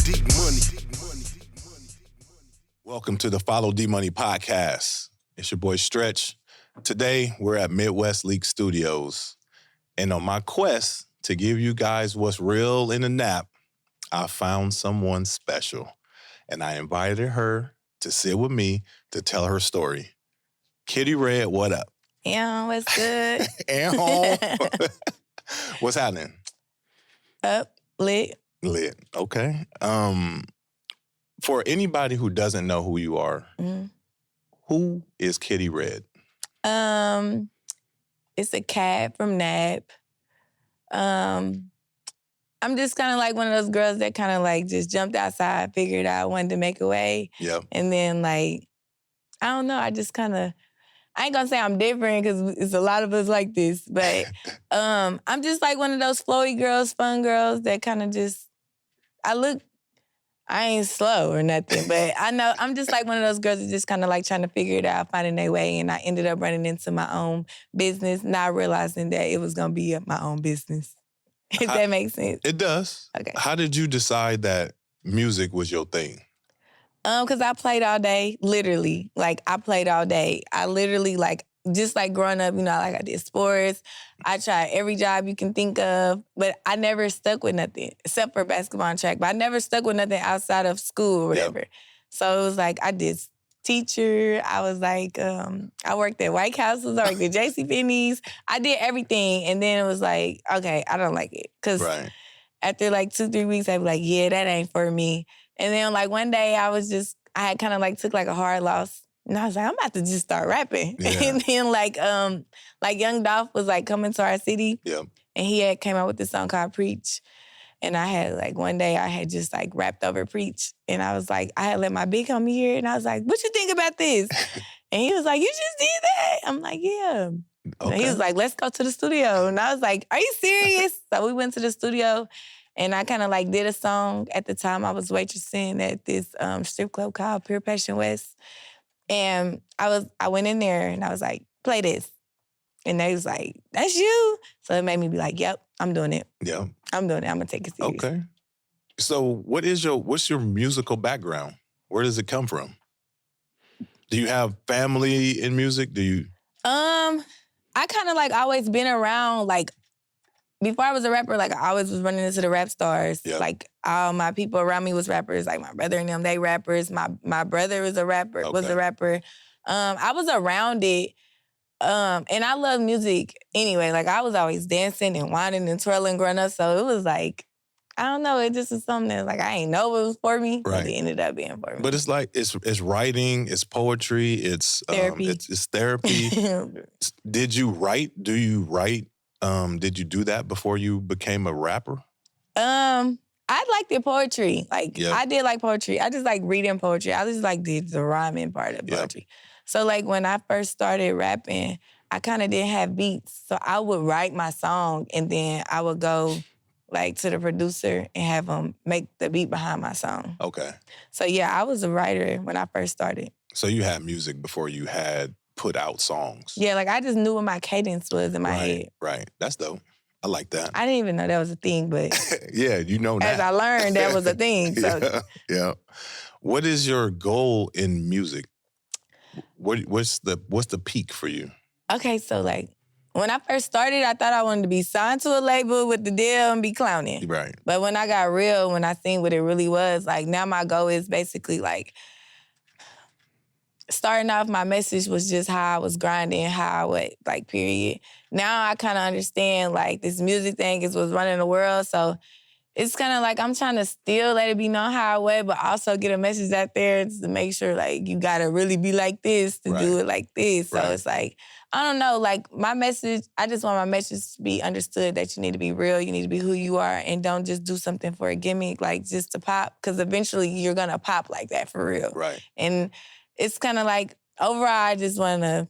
D Money. Welcome to the Follow D Money podcast. It's your boy Stretch. Today, we're at Midwest League Studios. And on my quest to give you guys what's real in the nap, I found someone special. And I invited her to sit with me to tell her story. Kittii Red, what up? Yeah, what's good? And home. What's happening? Up, lit. Lit. Okay. For anybody who doesn't know who you are, who is Kittii Red? It's a cat from Nap. I'm just kind of like one of those girls that kind of like just jumped outside, figured out, wanted to make a way. Yep. And then like, I don't know, I just kind of, I ain't gonna say I'm different because it's a lot of us like this, but I'm just like one of those flowy girls, fun girls that kind of just, I ain't slow or nothing, but I know I'm just like one of those girls that just kind of like trying to figure it out, finding their way, and I ended up running into my own business, not realizing that it was gonna be my own business. If that makes sense. It does. Okay. How did you decide that music was your thing? Because I played all day, literally. Like, I played all day. I literally, like, just like growing up, you know, like I did sports. I tried every job you can think of, but I never stuck with nothing, except for basketball and track. But I never stuck with nothing outside of school or whatever. Yep. So it was like, I did teacher. I was like, I worked at White Houses. I worked at JCPenney's. I did everything. And then it was like, okay, I don't like it. Because after like 2-3 weeks, I'd be like, yeah, that ain't for me. And then like one day I had kind of like took like a hard loss. And I was like, I'm about to just start rapping. Yeah. And then like Young Dolph was like coming to our city. Yep. And he had came out with this song called Preach. And I had like one day I had just like rapped over Preach. And I was like, I had let my big homie hear it. And I was like, what you think about this? And he was like, you just did that? I'm like, yeah. Okay. And he was like, let's go to the studio. And I was like, are you serious? So we went to the studio. And I kind of like did a song. At the time, I was waitressing at this strip club called Pure Passion West. And I went in there and I was like, play this. And they was like, that's you? So it made me be like, yep, I'm doing it. Yeah. I'm doing it. I'm gonna take it serious. Okay. So what's your musical background? Where does it come from? Do you have family in music? Do you? I kind of like always been around like, before I was a rapper, like I always was running into the rap stars. Yep. Like all my people around me was rappers. Like my brother and them, they rappers. My brother was a rapper. I was around it. And I love music anyway. Like I was always dancing and whining and twirling growing up. So it was like, I don't know, it just was something that like I ain't know it was for me, but it ended up being for me. But it's like it's writing, it's poetry, it's therapy. It's therapy. Did you write? Do you write? Did you do that before you became a rapper? I liked the poetry. Like, I did like poetry. I just like reading poetry. I just like did the rhyming part of poetry. Yep. So like when I first started rapping, I kind of didn't have beats. So I would write my song and then I would go like to the producer and have him make the beat behind my song. Okay. So yeah, I was a writer when I first started. So you had music before you had put out songs. Yeah, like I just knew what my cadence was in my head. Right. That's dope. I like that. I didn't even know that was a thing, but yeah, you know now. As I learned, that was a thing. So. Yeah. What is your goal in music? What's the peak for you? Okay, so like when I first started, I thought I wanted to be signed to a label with the deal and be clowning. Right. But when I got real, when I seen what it really was, like now my goal is basically like starting off, my message was just how I was grinding, how I would, like, period. Now I kind of understand, like, this music thing is what's running the world, so it's kind of like I'm trying to still let it be known how I would, but also get a message out there to make sure, like, you gotta really be like this to do it like this. So it's like, I don't know, like, my message, I just want my message to be understood that you need to be real, you need to be who you are, and don't just do something for a gimmick, like, just to pop, because eventually you're gonna pop like that for real. Right. And it's kind of like, overall, I just want to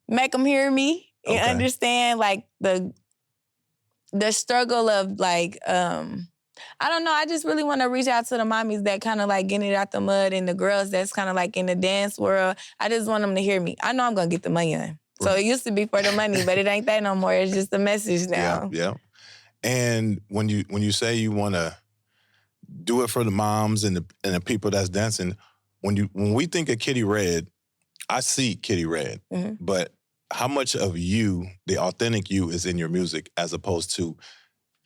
make them hear me and understand, like, the struggle of, like, I don't know, I just really want to reach out to the mommies that kind of, like, getting it out the mud and the girls that's kind of, like, in the dance world. I just want them to hear me. I know I'm going to get the money in. So it used to be for the money, but it ain't that no more. It's just a message now. Yeah. And when you say you want to do it for the moms and the people that's dancing. When we think of Kittii Red, I see Kittii Red, but how much of you, the authentic you, is in your music as opposed to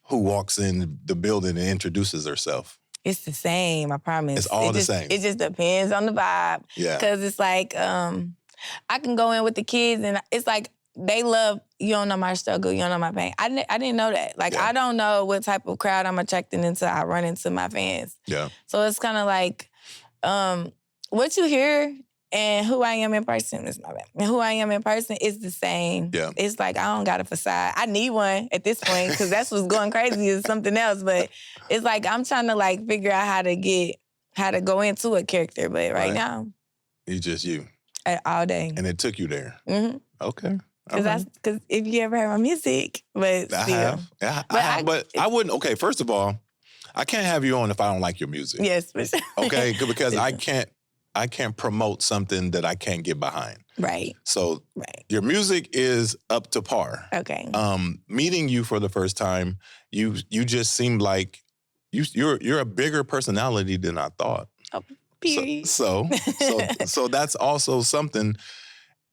who walks in the building and introduces herself? It's the same, I promise. It's all the same. It just depends on the vibe. Yeah. Because it's like, I can go in with the kids and it's like, they love, you don't know my struggle, you don't know my pain. I didn't know that. Like, I don't know what type of crowd I'm attracting until I run into my fans. Yeah. So it's kind of like, what you hear and who I am in person is my bad. And who I am in person is the same. Yeah. It's like, I don't got a facade. I need one at this point because that's what's going crazy is something else. But it's like, I'm trying to like figure out how to go into a character. But right now. You just you. All day. And it took you there. Mm-hmm. Okay. Because if you ever heard my music, but I still. have. Yeah, I have. But I wouldn't, okay, first of all, I can't have you on if I don't like your music. Yes, for sure. Okay, because I can't promote something that I can't get behind. Right. So your music is up to par. Okay. Meeting you for the first time, you just seemed like you're a bigger personality than I thought. Oh, period. So that's also something.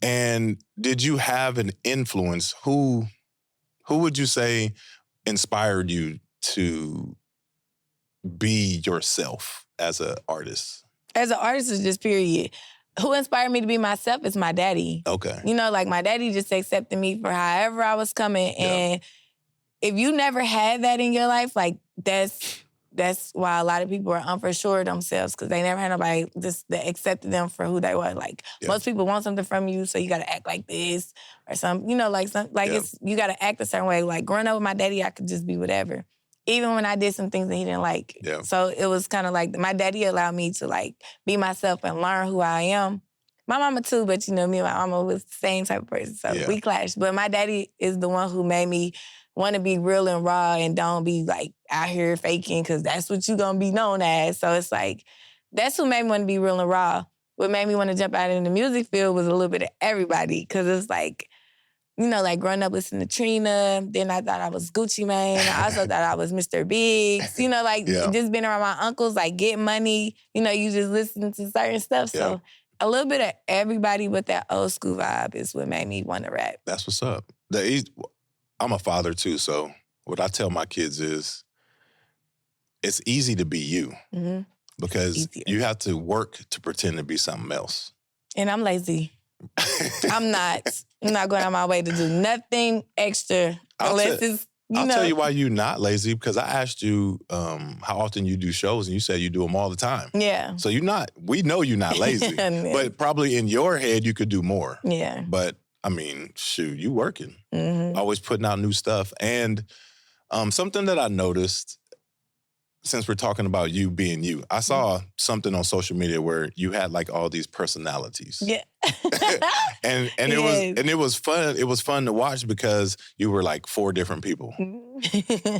And did you have an influence? Who would you say inspired you to be yourself as an artist? As an artist is just period. Who inspired me to be myself is my daddy. Okay. You know, like my daddy just accepted me for however I was coming. Yeah. And if you never had that in your life, like that's why a lot of people are unsure of themselves because they never had nobody just that accepted them for who they were. Like most people want something from you, so you got to act like this or something. You know, it's you got to act a certain way. Like growing up with my daddy, I could just be whatever, even when I did some things that he didn't like. Yeah. So it was kind of like my daddy allowed me to like be myself and learn who I am. My mama too, but you know, me and my mama was the same type of person, so we clashed. But my daddy is the one who made me want to be real and raw and don't be like out here faking because that's what you gonna be known as. So it's like, that's who made me want to be real and raw. What made me want to jump out in the music field was a little bit of everybody because it's like, you know, like growing up listening to Trina, then I thought I was Gucci Mane. I also thought I was Mr. Biggs. You know, like just being around my uncles, like getting money, you know, you just listen to certain stuff. Yeah. So a little bit of everybody but that old school vibe is what made me want to rap. That's what's up. I'm a father too, so what I tell my kids is it's easy to be you because you have to work to pretend to be something else. And I'm lazy. I'm not going on my way to do nothing extra unless it's, I'll tell you why you're not lazy because I asked you how often you do shows and you said you do them all the time. Yeah. So we know you're not lazy, but probably in your head you could do more. Yeah. But I mean, shoot, you working. Always putting out new stuff. And something that I noticed, since we're talking about you being you, I saw something on social media where you had like all these personalities. Yeah. and it was fun. It was fun to watch because you were like 4 different people.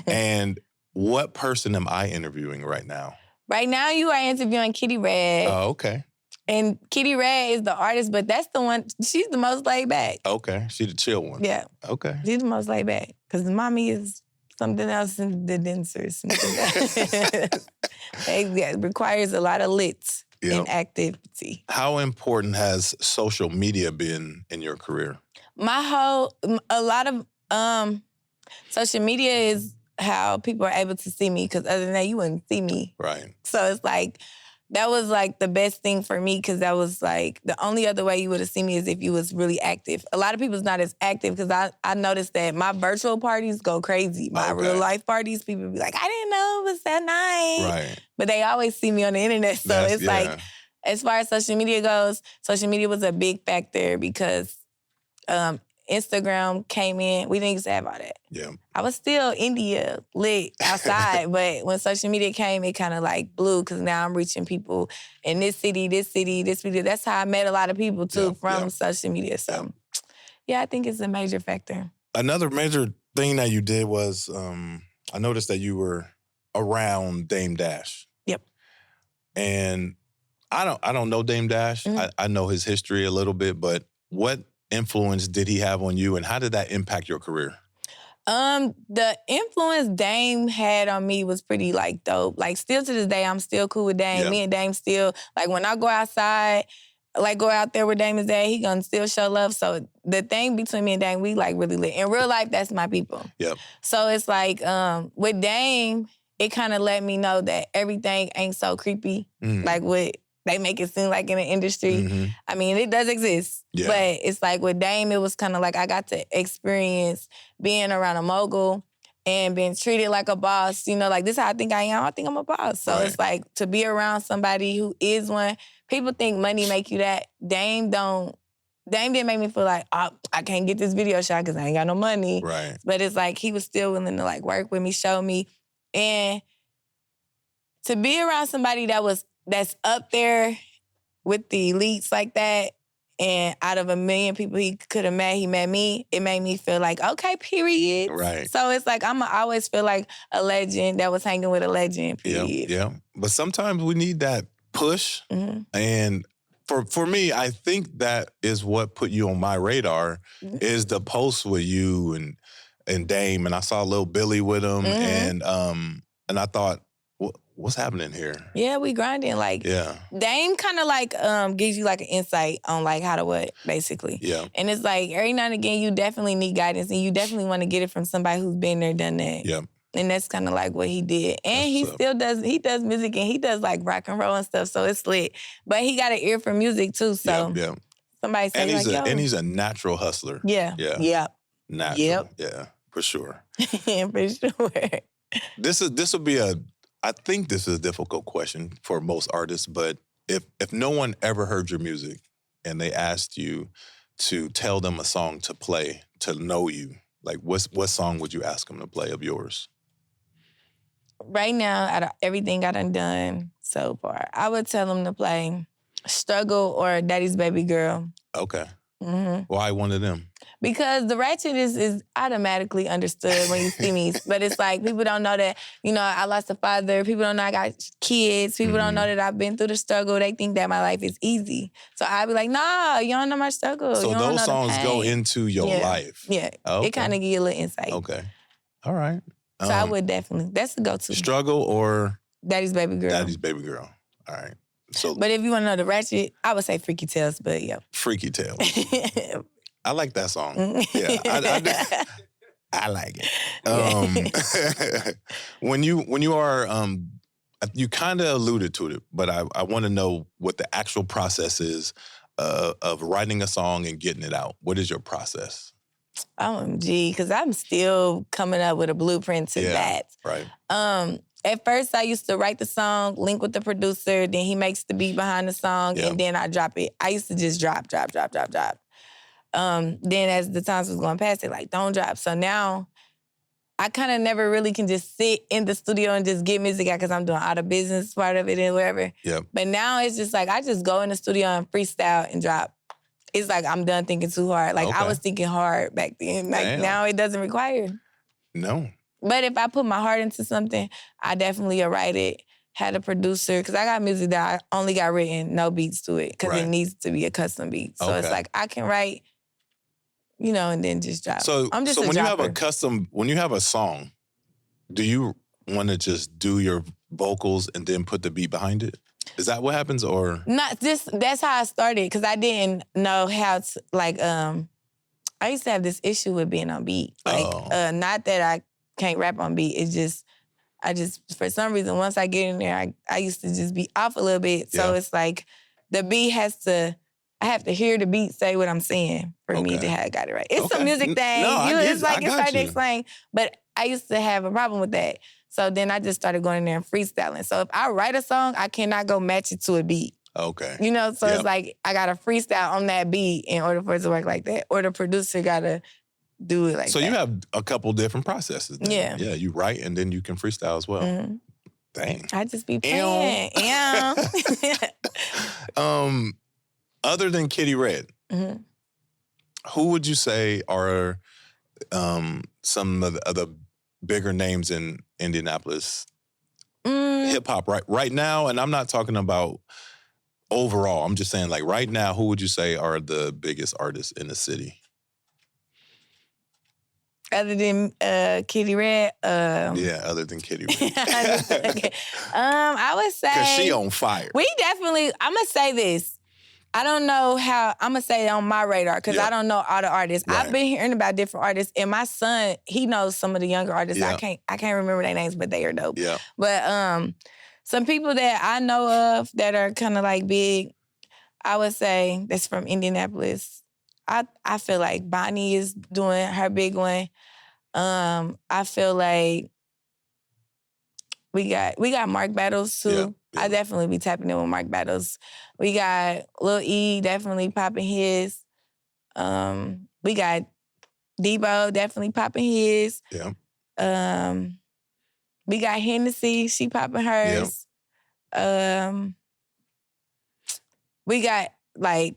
And what person am I interviewing right now? Right now you are interviewing Kittii Red. Oh, okay. And Kittii Red is the artist, but that's the one, she's the most laid back. Okay, she's the chill one. Yeah. Okay. She's the most laid back. Because the mommy is something else in the dancers. It requires a lot of lit and activity. How important has social media been in your career? A lot of social media is how people are able to see me, because other than that, you wouldn't see me. Right. So it's like, that was like the best thing for me because that was like the only other way you would have seen me is if you was really active. A lot of people's not as active because I noticed that my virtual parties go crazy. My real life parties, people be like, I didn't know it was that night. Right. But they always see me on the internet. So it's like, as far as social media goes, social media was a big factor because Instagram came in. We didn't used to have all that. Yeah. I was still India lit outside, but when social media came, it kind of like blew because now I'm reaching people in this city. That's how I met a lot of people too from social media. So yeah, I think it's a major factor. Another major thing that you did was I noticed that you were around Dame Dash. Yep. And I don't know Dame Dash. Mm-hmm. I know his history a little bit, but what influence did he have on you and how did that impact your career? The influence Dame had on me was pretty like dope. Like still to this day, I'm still cool with Dame. Yeah. Me and Dame still, like when I go outside, like go out there where Dame is at, he gonna still show love. So the thing between me and Dame, we like really lit. In real life, that's my people. Yep. So it's like with Dame, it kind of let me know that everything ain't so creepy. Like what they make it seem like in the industry. I mean, it does exist. Yeah. But it's like with Dame, it was kind of like I got to experience being around a mogul and being treated like a boss. You know, like this is how I think I am. I think I'm a boss. So Right. it's like to be around somebody who is one. People think money make you that. Dame didn't make me feel like, oh, I can't get this video shot because I ain't got no money. Right. But it's like he was still willing to like work with me, show me. And to be around somebody that's up there with the elites like that, and out of 1 million people he could have met, he met me, it made me feel like, okay, period. Right. So it's like, I always feel like a legend that was hanging with a legend, period. Yeah. But sometimes we need that push. And for me, I think that is what put you on my radar is the post with you and Dame. And I saw little Billy with him. And I thought, what's happening here? Yeah, we grinding. Like, Dame kind of like gives you like an insight on like how to what, basically. Yeah. And it's like every now and again, you definitely need guidance and you definitely want to get it from somebody who's been there, done that. Yeah. And that's kind of like what he did. And he does music and he does like rock and roll and stuff, so it's lit. But he got an ear for music too, so somebody say like, yo. And he's a natural hustler. Yeah. Natural. Yeah, for sure. For sure. This will be I think this is a difficult question for most artists, but if no one ever heard your music and they asked you to tell them a song to play to know you, like what song would you ask them to play of yours? Right now, out of everything I done so far, I would tell them to play Struggle or Daddy's Baby Girl. Okay. Why one of them? Because the ratchet is automatically understood when you see me. But it's like, people don't know that, you know, I lost a father. People don't know I got kids. People don't know that I've been through the struggle. They think that my life is easy. So I'd be like, nah, you don't know my struggle. So you don't those know songs the go pain. into your life. Yeah. Okay. It kind of give you a little insight. Okay. All right. So I would definitely, that's the go-to. Struggle or Daddy's Baby Girl. Daddy's Baby Girl. All right. So, but if you want to know the ratchet, I would say Freaky Tales, but yeah. Freaky Tales. I like that song. Yeah, I like it. When you are, you kind of alluded to it, but I want to know what the actual process is of writing a song and getting it out. What is your process? OMG, because I'm still coming up with a blueprint to that. Right. At first, I used to write the song, link with the producer, then he makes the beat behind the song, and then I drop it. I used to just drop. Then as the times was going past, it like, don't drop. So now, I kind of never really can just sit in the studio and just get music out because I'm doing all the business part of it and whatever. Yep. But now it's just like, I just go in the studio and freestyle and drop. It's like I'm done thinking too hard. Like I was thinking hard back then. Like now it doesn't require. No. But if I put my heart into something, I definitely write it, had a producer, because I got music that I only got written, no beats to it, because it needs to be a custom beat. So it's like I can write, you know, and then just drop. So, I'm just so a when dropper. when you have a song, do you want to just do your vocals and then put the beat behind it? Is that what happens, or? Not this. That's how I started, because I didn't know how to, like, I used to have this issue with being on beat. Like, not that I can't rap on beat, it's just, for some reason, once I get in there, I used to just be off a little bit. So it's like, the beat I have to hear the beat say what I'm saying for me to have got it right. It's a music thing. It's like it's hard to explain. But I used to have a problem with that. So then I just started going in there and freestyling. So if I write a song, I cannot go match it to a beat. Okay. You know, so it's like I gotta freestyle on that beat in order for it to work like that. Or the producer gotta do it like that. So you have a couple different processes then. Yeah. Yeah, you write and then you can freestyle as well. Mm-hmm. Dang. I just be playing. Other than Kittii Red, who would you say are some of the bigger names in Indianapolis hip hop right now? And I'm not talking about overall. I'm just saying, like, right now, who would you say are the biggest artists in the city? Other than Kittii Red? Yeah, other than Kittii Red. Okay. I would say... Because she on fire. We definitely... I'm going to say this. I don't know how... I'm going to say it on my radar because I don't know all the artists. Right. I've been hearing about different artists, and my son, he knows some of the younger artists. Yeah. I can't remember their names, but they are dope. Yeah. But some people that I know of that are kind of like big, I would say that's from Indianapolis. I feel like Bonnie is doing her big one. I feel like we got Mark Battles too. Yeah, yeah. I definitely be tapping in with Mark Battles. We got Lil E definitely popping his. We got Debo definitely popping his. Yeah. We got Hennessy, she popping hers. We got like...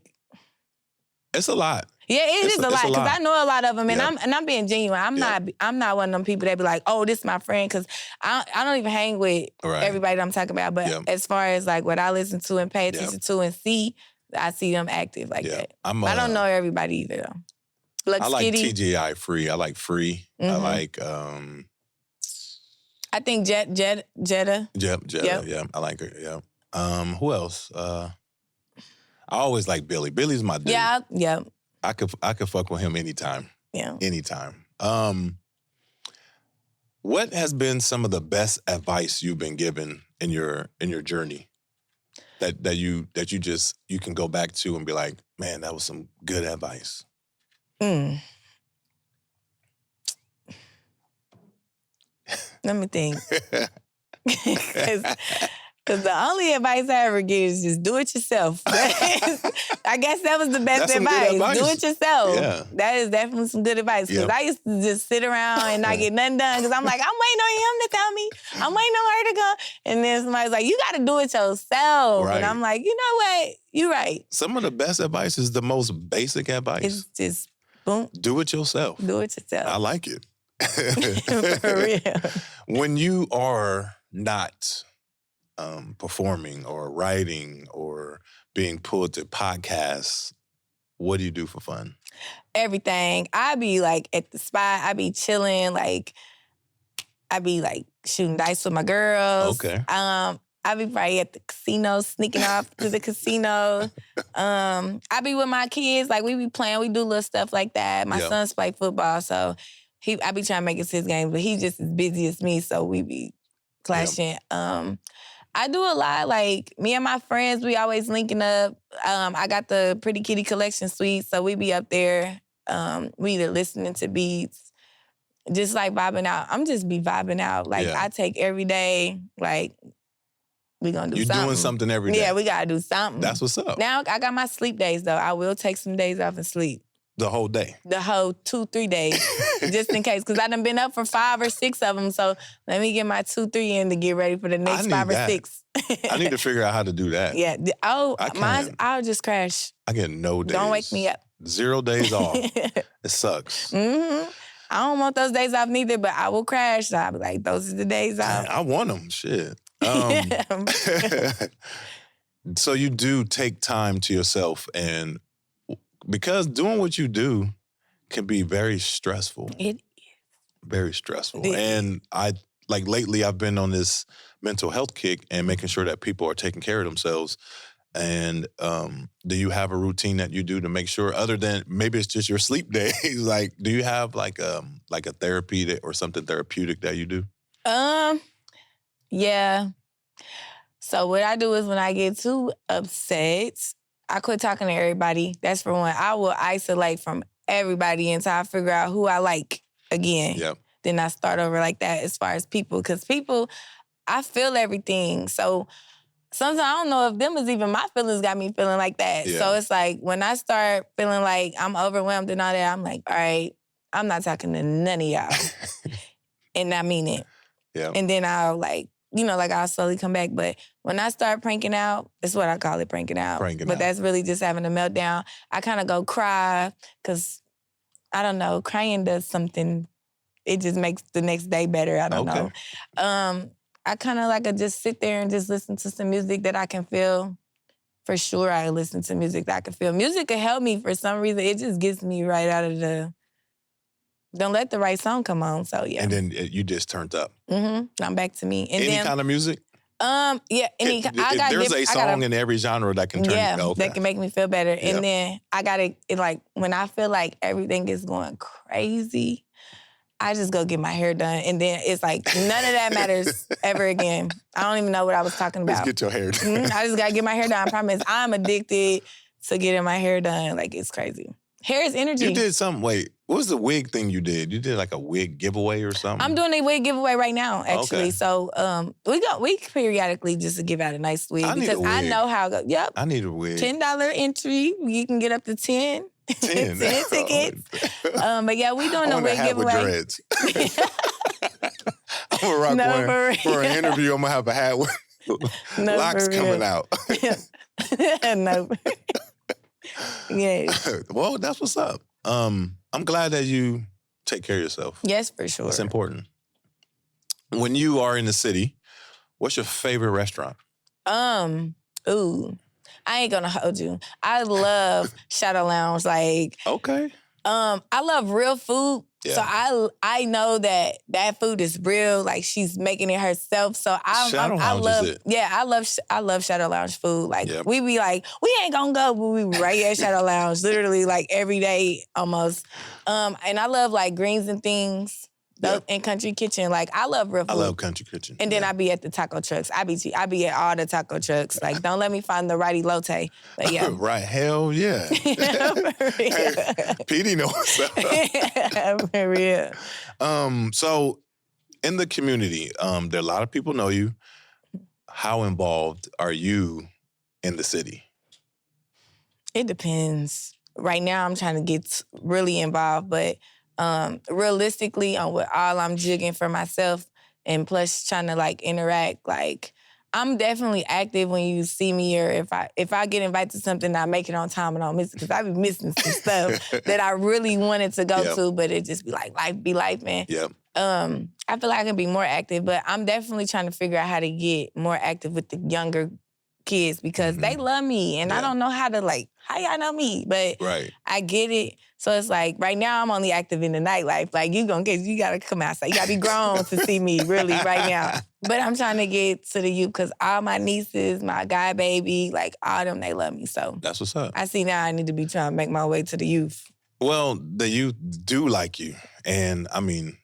It's a lot. Yeah, it's a lot because I know a lot of them, and Yeah. I'm being genuine. I'm not one of them people that be like, oh, this is my friend, because I don't even hang with everybody that I'm talking about. But as far as like what I listen to and pay attention to and see, I see them active like that. I don't know everybody either though. I like TGI Free. I like Free. I like I think Jetta. Jetta. Yeah, I like her. Yeah. Who else? I always like Billy. Billy's my dude. Yeah. I could fuck with him anytime. Yeah. Anytime. What has been some of the best advice you've been given in your journey that you can go back to and be like, man, that was some good advice? Let me think. Because the only advice I ever get is just do it yourself. I guess that was the best advice. Do it yourself. Yeah. That is definitely some good advice. Because I used to just sit around and not get nothing done. Because I'm like, I'm waiting on him to tell me. I'm waiting on her to go. And then somebody's like, you got to do it yourself. Right. And I'm like, you know what? You're right. Some of the best advice is the most basic advice. It's just, boom. Do it yourself. Do it yourself. I like it. For real. When you are not performing or writing or being pulled to podcasts, what do you do for fun? Everything. I be like at the spot. I be chilling. Like I be like shooting dice with my girls. Okay. I be probably at the casino, sneaking off to the casino. I be with my kids. Like we be playing. We do little stuff like that. My sons play football, so I be trying to make it 6 games, but he's just as busy as me, so we be clashing. I do a lot. Like, me and my friends, we always linking up. I got the Pretty Kitty Collection suite, so we be up there. We either listening to beats, just like vibing out. I'm just be vibing out. Like, I take every day, like, we gonna do something. You're doing something every day. Yeah, we gotta do something. That's what's up. Now, I got my sleep days, though. I will take some days off and sleep. The whole day? The whole 2-3 days, just in case. Because I done been up for 5 or 6 of them, so let me get my 2-3 in to get ready for the next 5 or 6. I need to figure out how to do that. Yeah. I'll just crash. I get no days. Don't wake me up. 0 days off. It sucks. I don't want those days off neither, but I will crash. So I'll be like, those are the days off. I want them. Shit. So you do take time to yourself, and because doing what you do can be very stressful. It is. Very stressful. And lately I've been on this mental health kick and making sure that people are taking care of themselves. And do you have a routine that you do to make sure, other than maybe it's just your sleep days? Like, do you have like a therapy or something therapeutic that you do? Yeah. So what I do is when I get too upset, I quit talking to everybody. That's for one. I will isolate from everybody until I figure out who I like again. Yep. Then I start over like that as far as people. Because people, I feel everything. So sometimes I don't know if them is even my feelings got me feeling like that. Yeah. So it's like when I start feeling like I'm overwhelmed and all that, I'm like, all right, I'm not talking to none of y'all. And I mean it. Yeah. And then I'll I'll slowly come back. But when I start pranking out, it's what I call it, pranking out. But that's really just having a meltdown. I kind of go cry because, I don't know, crying does something. It just makes the next day better. I don't know. I kind of like to just sit there and just listen to some music that I can feel. For sure, I listen to music that I can feel. Music can help me for some reason. It just gets me right out of the don't let the right song come on. So yeah. And then you just turned up. I'm back to me. And Any then, kind of music? yeah, There's a song in every genre that can turn you. Okay. that can make me feel better. Yeah. And then I gotta like when I feel like everything is going crazy, I just go get my hair done, and then it's like none of that matters ever again. I don't even know what I was talking about. Just get your hair done. I just gotta get my hair done. I promise. I'm addicted to getting my hair done. Like it's crazy. Hair is energy. You did something. Wait, what was the wig thing you did? You did like a wig giveaway or something? I'm doing a wig giveaway right now, actually. Okay. So we periodically just to give out a nice wig because I know how. Yep. I need a wig. $10 entry. You can get up to 10. 10 tickets. But yeah, we doing a wig giveaway. With dreads. I'm gonna rock one for an interview. I'm gonna have a hat with locks coming out. No. Yeah. Well, that's what's up. I'm glad that you take care of yourself. Yes, for sure. It's important. When you are in the city, what's your favorite restaurant? I ain't gonna hold you. I love Shadow Lounge. Like, okay. I love real food. Yeah. So I know that food is real. Like she's making it herself. So I love Shadow Lounge food. Like we be like, we ain't gonna go, but we right at Shadow Lounge, literally like every day almost. And I love like Greens and Things. In Country Kitchen, like I love real food. I love Country Kitchen. And then I be at the taco trucks. I be at all the taco trucks. Like, don't let me find the righty lote. But yeah, right? Hell yeah. For real. Hey, Petey knows. For real. So in the community, there are a lot of people know you. How involved are you in the city? It depends. Right now, I'm trying to get really involved, but. Realistically, on what all I'm jigging for myself, and plus trying to like interact, like I'm definitely active when you see me, or if I get invited to something, I make it on time and I don't miss it because I be missing some stuff that I really wanted to go to, but it just be like life be life, man. Yep. I feel like I can be more active, but I'm definitely trying to figure out how to get more active with the younger kids because they love me and I don't know how to like, how y'all know me? But I get it. So it's like, right now I'm only active in the nightlife. Like you gotta come outside. You gotta be grown to see me really right now. But I'm trying to get to the youth because all my nieces, my guy baby, like all them, they love me. So that's what's up. I see now I need to be trying to make my way to the youth. Well, the youth do like you. And I mean,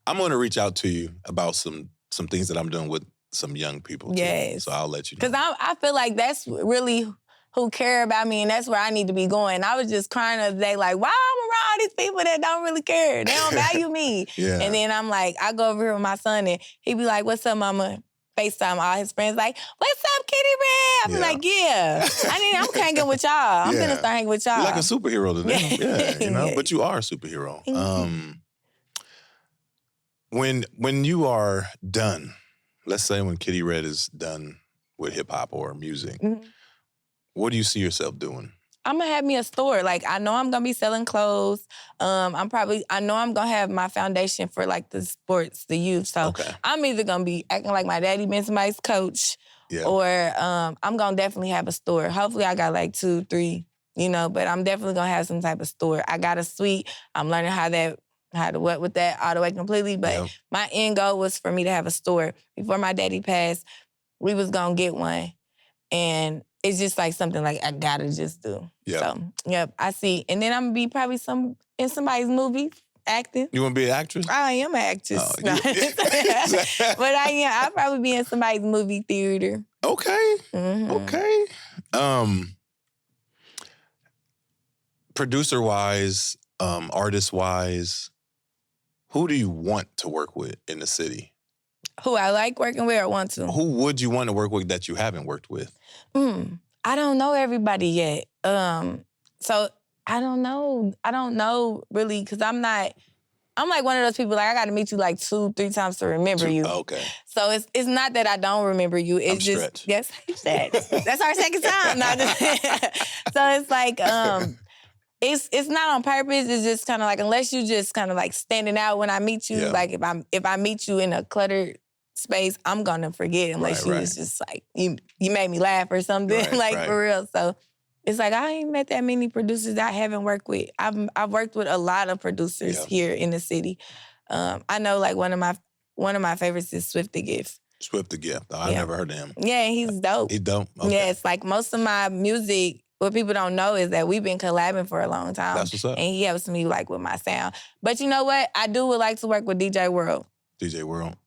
I'm gonna reach out to you about some things that I'm doing with some young people too. Yes. So I'll let you know. Because I feel like that's really who care about me, and that's where I need to be going. I was just crying the other day, like, why I'm around all these people that don't really care? They don't value me. And then I'm like, I go over here with my son, and he be like, what's up, mama? FaceTime all his friends, like, what's up, Kittii Red? I be like, I'm hanging with y'all. I'm gonna start hanging with y'all. You're like a superhero to them. You know? But you are a superhero. When you are done, let's say when Kittii Red is done with hip-hop or music, what do you see yourself doing? I'm gonna have me a store. Like, I know I'm gonna be selling clothes. I know I'm gonna have my foundation for like the sports, the youth. So I'm either gonna be acting like my daddy been somebody's coach, or I'm gonna definitely have a store. Hopefully I got like 2, 3, but I'm definitely gonna have some type of store. I got a suite. I'm learning how to what with that all the way completely. But my end goal was for me to have a store. Before my daddy passed, we was gonna get one. And it's just like something like I gotta just do. So, I see. And then I'm gonna be probably in somebody's movie acting. You wanna be an actress? I am an actress. But I'll probably be in somebody's movie theater. Okay. Okay. Producer-wise, artist-wise, who do you want to work with in the city? Who I like working with or want to? Who would you want to work with that you haven't worked with? I don't know everybody yet. So I don't know. I don't know really because I'm like one of those people, like I got to meet you like 2, 3 times to remember you. Okay. So it's not that I don't remember you. It's just, stretched. Yes, that's our second time. So it's like, it's not on purpose. It's just kind of like, unless you just kind of like standing out when I meet you, like if I meet you in a cluttered space, I'm gonna forget unless you was just like, you made me laugh or something, for real. So It's like I ain't met that many producers I haven't worked with. I've worked with a lot of producers here in the city. I know like one of my favorites is Swift the Gift. Swift the Gift. Oh, I never heard of him. Yeah, he's dope. He dope? Okay. Yeah, it's like most of my music, what people don't know is that we've been collabing for a long time. That's what's up. And he helps me like with my sound. But you know what? I would like to work with DJ World. DJ World.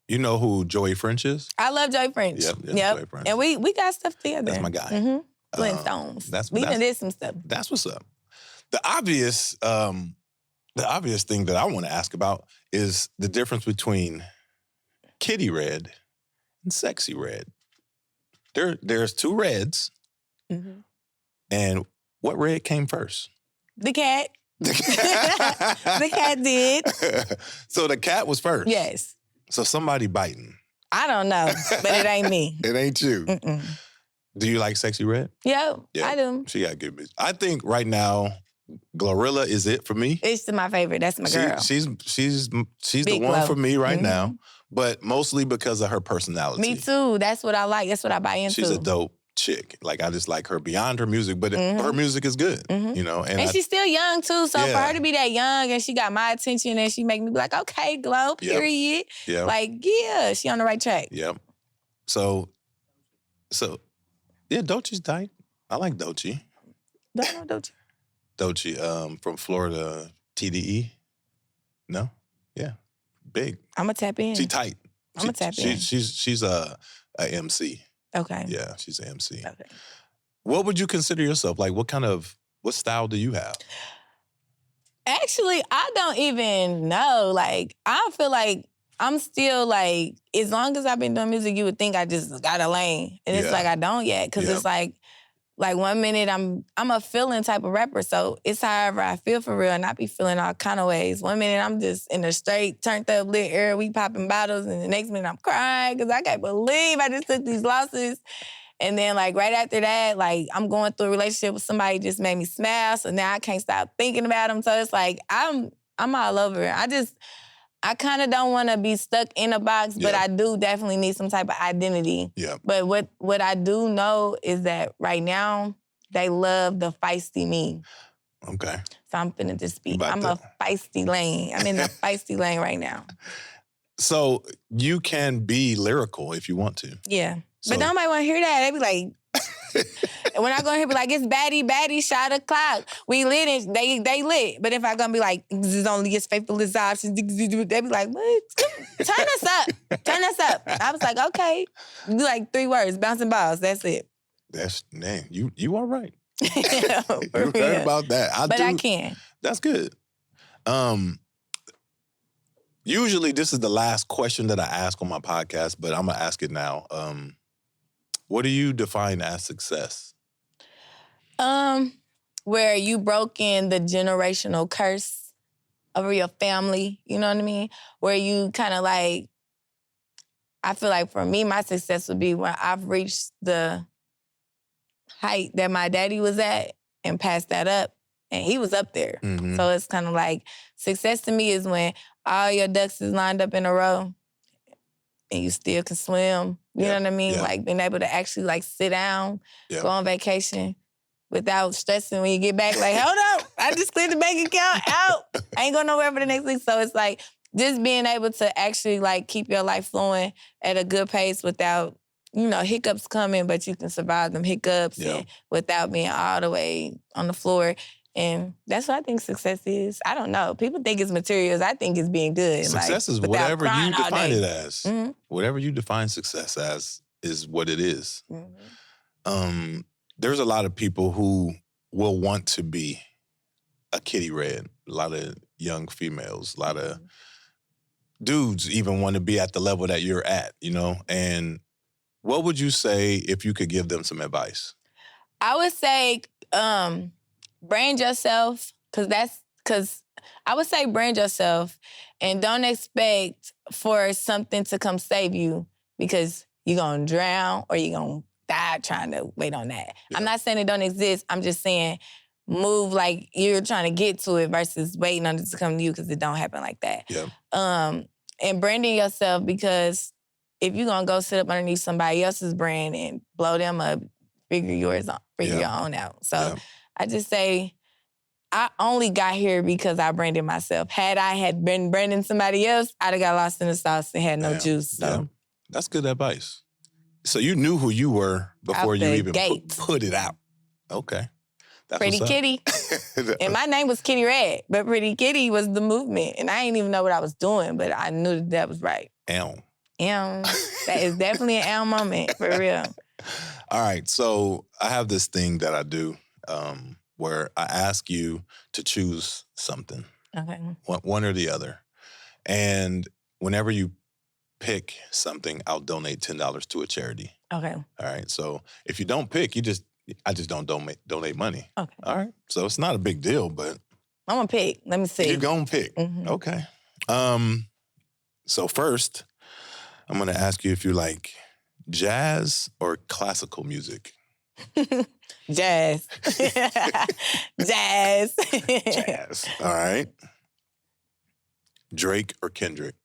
You know who Joey French is? I love Joey French. Yep. Joey French. And we got stuff together. That's my guy. Mm-hmm. Flintstones. We done did some stuff. That's what's up. The obvious thing that I want to ask about is the difference between Kittie Red and Sexy Red. There's two reds. Mm-hmm. And what red came first? The cat. The cat did. So the cat was first? Yes. So somebody biting. I don't know, but it ain't me. It ain't you. Mm-mm. Do you like Sexy Red? Yeah, I do. She got good bitch. I think right now, Glorilla is it for me. It's my favorite. That's my girl. She's the one for me right now, but mostly because of her personality. Me too. That's what I like. That's what I buy into. She's a dope chick. Like I just like her beyond her music, but her music is good. You know, and she's still young too. So for her to be that young and she got my attention and she make me be like, okay, Glow, period. Yeah. Like, yeah, she on the right track. Yep. So yeah, Doechie's tight. I like Doechie. Don't know Doechie. Doechie, from Florida, TDE. No? Yeah. Big. I'm going to tap in. She tight. I'm going to tap in. She's a MC. Okay. Yeah, she's an MC. Okay. What would you consider yourself? Like, what style do you have? Actually, I don't even know. Like, I feel like I'm still like, as long as I've been doing music, you would think I just got a lane. And it's like I don't yet. Cause it's like 1 minute I'm a feeling type of rapper. So it's however I feel for real. And I be feeling all kind of ways. 1 minute I'm just in the straight, turned up lit air, we popping bottles. And the next minute I'm crying because I can't believe I just took these losses. And then like right after that, like I'm going through a relationship with somebody just made me smile. So now I can't stop thinking about them. So it's like I'm all over it. I kind of don't want to be stuck in a box, but I do definitely need some type of identity. Yeah. But what I do know is that right now, they love the feisty me. Okay. So I'm finna just speak. I'm a feisty lane. I'm in the feisty lane right now. So you can be lyrical if you want to. Yeah. So, but nobody want to hear that. They be like, and when I go in here be like, it's baddie, shot o'clock. We lit and they lit. But if I gonna be like, this is only as faithful as options, they be like, what? Turn us up. I was like, okay. Do like 3 words, bouncing balls, that's it. Man, you all right. You heard about that. I can. That's good. Usually this is the last question that I ask on my podcast, but I'm gonna ask it now. What do you define as success? Where you broken the generational curse over your family, you know what I mean? Where you kind of like, I feel like for me, my success would be when I've reached the height that my daddy was at and passed that up, and he was up there. Mm-hmm. So it's kind of like, success to me is when all your ducks is lined up in a row and you still can swim. You know what I mean? Like being able to actually like sit down, go on vacation without stressing when you get back. Like, hold up, I just cleared the bank account out. I ain't going nowhere for the next week. So it's like just being able to actually like keep your life flowing at a good pace without, hiccups coming, but you can survive them hiccups and without being all the way on the floor. And that's what I think success is. I don't know. People think it's materials. I think it's being good. Success is whatever you define it as. Mm-hmm. Whatever you define success as is what it is. Mm-hmm. There's a lot of people who will want to be a Kittie Red. A lot of young females, a lot of dudes even want to be at the level that you're at, And what would you say if you could give them some advice? I would say, brand yourself, because I would say brand yourself and don't expect for something to come save you because you're going to drown or you're going to die trying to wait on that. Yeah. I'm not saying it don't exist. I'm just saying move like you're trying to get to it versus waiting on it to come to you because it don't happen like that. Yeah. And branding yourself, because if you're going to go sit up underneath somebody else's brand and blow them up, figure your own out. So Yeah. I just say, I only got here because I branded myself. Had I had been branding somebody else, I'd have got lost in the sauce and had no Yeah. juice. So Yeah. That's good advice. So you knew who you were before Out you the even gate. put it out. Okay. That's Pretty what's up. Kitty. And my name was Kittii Red, but Pretty Kitty was the movement. And I didn't even know what I was doing, but I knew that was right. Elm. That is definitely an L moment, for real. All right. So I have this thing that I do where I ask you to choose something, Okay. one or the other. And whenever you pick something, I'll donate $10 to a charity. Okay. All right. So if you don't pick, I just don't donate money. Okay. All right. So it's not a big deal, but I'm gonna pick. Let me see. you're gonna pick. Mhm. Okay. So first, I'm gonna ask you if you like jazz or classical music. Jazz. Jazz. Jazz. All right. Drake or Kendrick?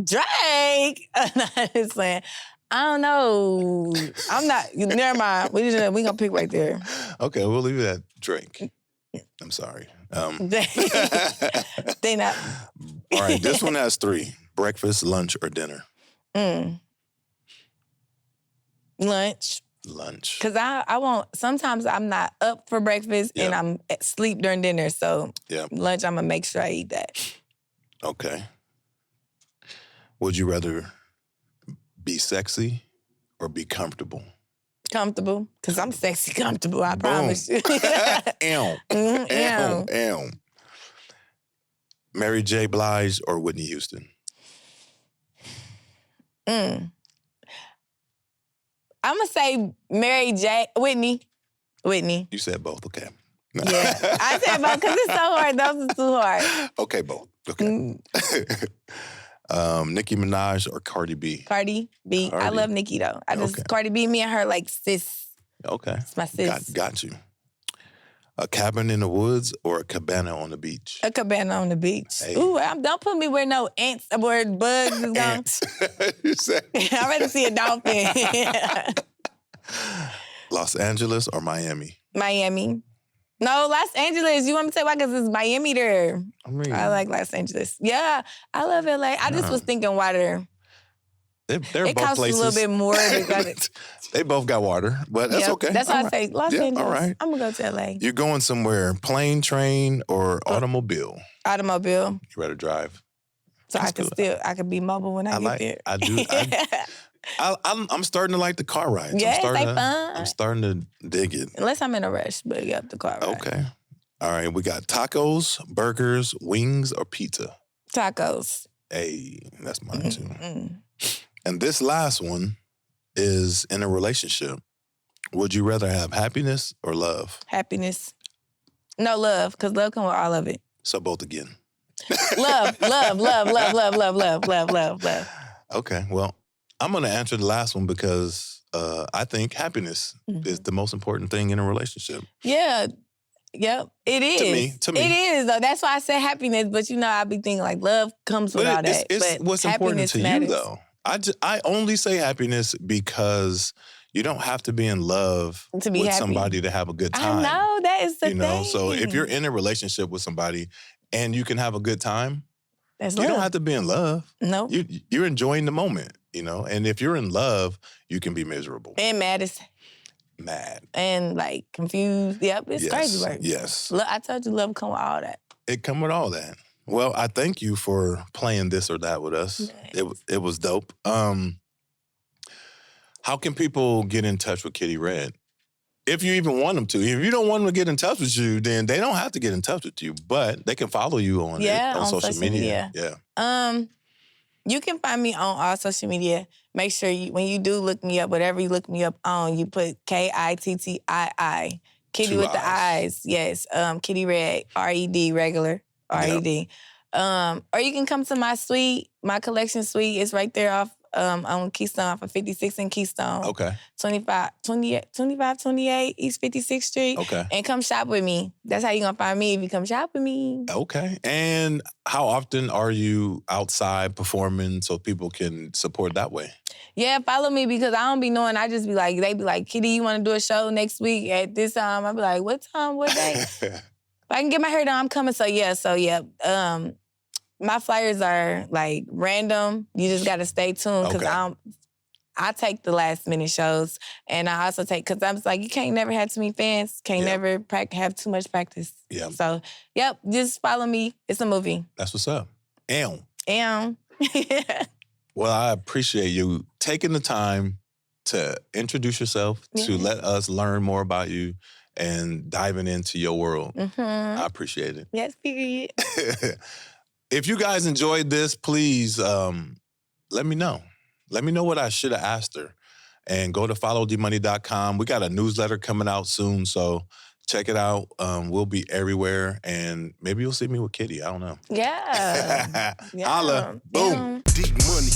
Drake. I'm just saying. I don't know. I'm not. Never mind. We gonna pick right there. Okay, we'll leave it at Drake. I'm sorry. They not. All right, this one has 3. Breakfast, lunch, or dinner? Lunch. Lunch. Cause I won't. Sometimes I'm not up for breakfast and I'm asleep during dinner. So lunch, I'm gonna make sure I eat that. Okay. Would you rather be sexy or be comfortable? Comfortable, cause I'm sexy comfortable. I promise you. Mary J. Blige or Whitney Houston? I'm gonna say Mary J. Whitney. You said both. Okay. Yeah, I said both because it's so hard. Those are too hard. Okay, both. Okay. Nicki Minaj or Cardi B? Cardi B. I love Nicki though. Cardi B, me and her like sis. Okay. It's my sis. Got you. A cabin in the woods or a cabana on the beach? A cabana on the beach. Hey. Ooh, don't put me where no ants, where bugs is going. Ants. You said. I'd rather see a dolphin. Los Angeles or Miami? Miami. No, Los Angeles. You want me to say why? Because it's Miami there. I like Los Angeles. Yeah, I love LA. I just was thinking water. They're it both costs places. a little bit more. Because they both got water, but that's okay. That's why I say Los Angeles. All right. I'm going to go to LA. You're going somewhere, plane, train, or automobile? Automobile. You rather drive? So I could be mobile when I get there. I do. I'm starting to like the car rides. Yeah, they fun. I'm starting to dig it. Unless I'm in a rush, but the car ride. Okay. All right, we got tacos, burgers, wings, or pizza? Tacos. Hey, that's mine too. And this last one is in a relationship. Would you rather have happiness or love? Happiness. No, love, because love comes with all of it. So both again. Love. Okay, well, I'm going to answer the last one because I think happiness is the most important thing in a relationship. Yeah. Yep, it is. To me. It is, though. That's why I said happiness, but I be thinking like love comes with all that. It's but what's important to matters. you, though. I only say happiness because you don't have to be in love to be with happy. Somebody to have a good time. I know, that is the thing. So if you're in a relationship with somebody and you can have a good time, that's you don't have to be in love. No. You're enjoying the moment, And if you're in love, you can be miserable. And mad. And like confused. Yep, it's crazy work. Yes. I told you love come with all that. It come with all that. Well, I thank you for playing this or that with us. Nice. It was dope. How can people get in touch with Kittii Red? If you even want them to. If you don't want them to get in touch with you, then they don't have to get in touch with you. But they can follow you on social media. Yeah. You can find me on all social media. Make sure when you do look me up, whatever you look me up on, you put Kittii. Kitty with the eyes. Yes. Kittii Red. R-E-D, regular. R-E-D. Or you can come to my suite, my collection suite. It's right there off on Keystone off of 56 and Keystone. Okay. 2528 East 56th Street. Okay. And come shop with me. That's how you gonna find me if you come shop with me. Okay. And how often are you outside performing so people can support that way? Yeah, follow me because I don't be knowing. I just be like, they be like, Kitty, you want to do a show next week at this time? I be like, what time, what day? If I can get my hair done, I'm coming. So yeah. My flyers are like random. You just got to stay tuned because I take the last minute shows, and I also take, because I'm like, you can't never have too many fans, can't never have too much practice. Yeah. So, just follow me. It's a movie. That's what's up. Yeah. Well, I appreciate you taking the time to introduce yourself, to let us learn more about you, and diving into your world. I appreciate it. Yes, period. If you guys enjoyed this, please let me know. Let me know what I should have asked her. And go to followdmoney.com. We got a newsletter coming out soon, so check it out. We'll be everywhere, and maybe you'll see me with Kitty. I don't know. Yeah. Holla. Boom. Yeah. Deep money.